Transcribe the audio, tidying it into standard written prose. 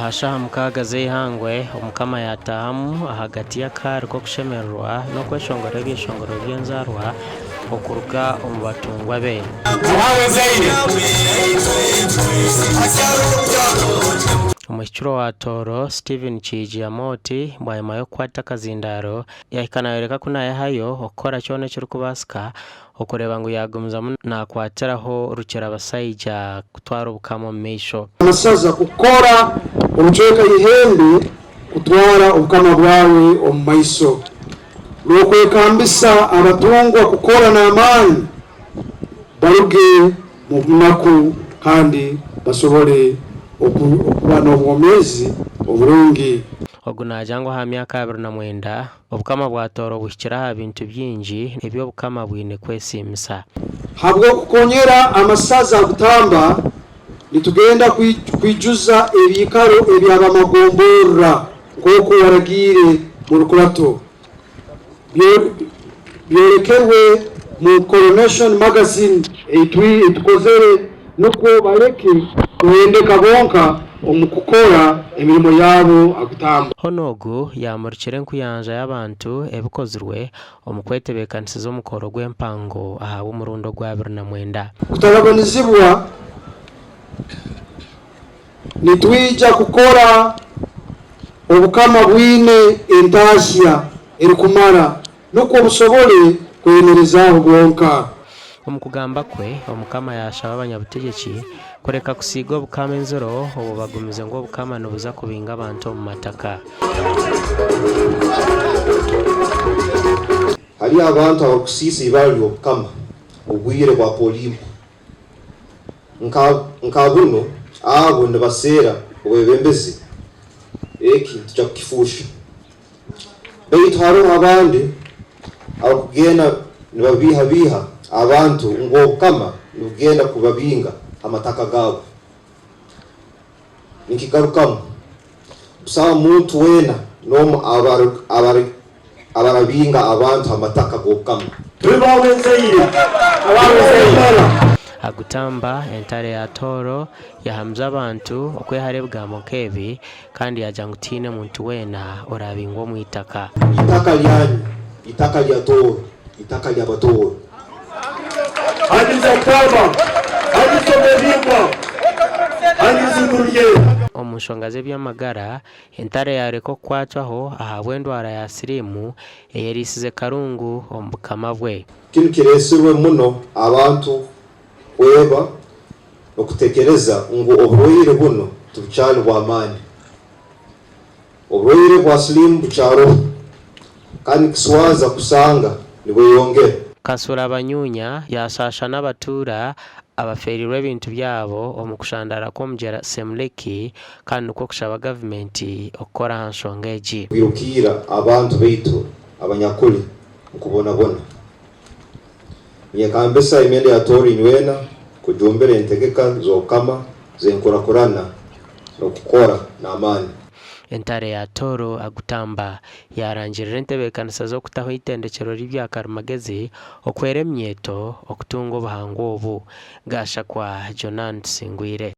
ahashaha mukagaze ihangwe omukama yatahamu ahagati y'akari ko kushemererwa no kweshongora ebyeshongoro by'enzarwa okuruga omu batungwa be. Omwishikiro wa Toro Stephen Chijiamoti bwanyuma y'okukwata akazindaro yahikanayoreka kunayahayo okukora kyona ekirikubasika okureba ngu yagumizamu nakwatiraho rukira abasaija kutwara obukama omu maisho. Amasaza kukora omucweka y'ihembe kutwara obukama bwawe omu maiso n'okwekambisa abatungwa kukora n'amaani baruge mu bunaku kandi basobole okuba n'obwomezi obulungi. Ogu najangwa ha myaka 29 obukama bwa Toro buhikira ha bintu byingi eby'obukama bwine kwesimisa. Habwo kukonyera amasaza agutamba nitugenda kwijuza ebikaro eby'abamagombora nk'oku waragire mu rukurato byorekerwe mu Coronation Magazine etukozere nuko bareke kuhendeka bonka omukukora emirimo yabo agutamba. Honogu yamurikire nkuyanja y'abantu ebikozirwe omukwetebekanisiza omukoro gw'empango ahawe omurundo gwa 29. Kutarabanizibwa nitwija kukora obukama bwine entashya erikumara nuko busobole kwemereza bwonka. Omukugamba kwe omukama yashaba abanyabutegeki kureka kusiga obukama enziro obu bagumize ngo obukama nubuza kubinga abantu omu mataka. Hari abantu abakusisa ibali obukama obwire bwa polimpo nkabuno abo nibasera obwebembezi eki tujja kukifusha beitu hariho abandi abakugenda nibabiha abantu ngo obukama nibugenda kubabinga amataka gabo. Nikigarukamu busaba muntu wena nomu abarabinga abantu amataka g'obukama agutamba entare ya Toro yahamza abantu okweharebwamo kebi kandi yajangu tine muntu wena orabinga omu itaka. Itaka lyanyu, itaka lya Toro, itaka lya Batoro. Omushonga z'ebyamagara entare yareka okukwatwaho ahabwa endwara ya sirimu eyerisize karungu omu bukama bwe. Kinu kiresirwe muno abantu kweba okutekereza ngu oburwaire buno tubukyali bw'amaani, oburwaire bwa sirimu bukyaro kandi kiswaza kusanga nibweyongera. Kasura Banyunya yashasha n'abatura abaferirwe ebintu byabo omu kushandara kw'omugyera Semleki kandi uko kushaba gavumenti okukora ha nshonga egi. Kwirukira abantu baitu abanyakuli nkubonabona nyekambesa imende ya Toro inywena kujumbere entegeka z'okama zenkurakurana n'okukora n'amaani. Entare ya Toro agutamba yarangirira entebekanisa z'okutaho itendekero libya Karimagezi okwera emyeto okutunga obuhangwa obu. Gasha kwa Jonan Singwire.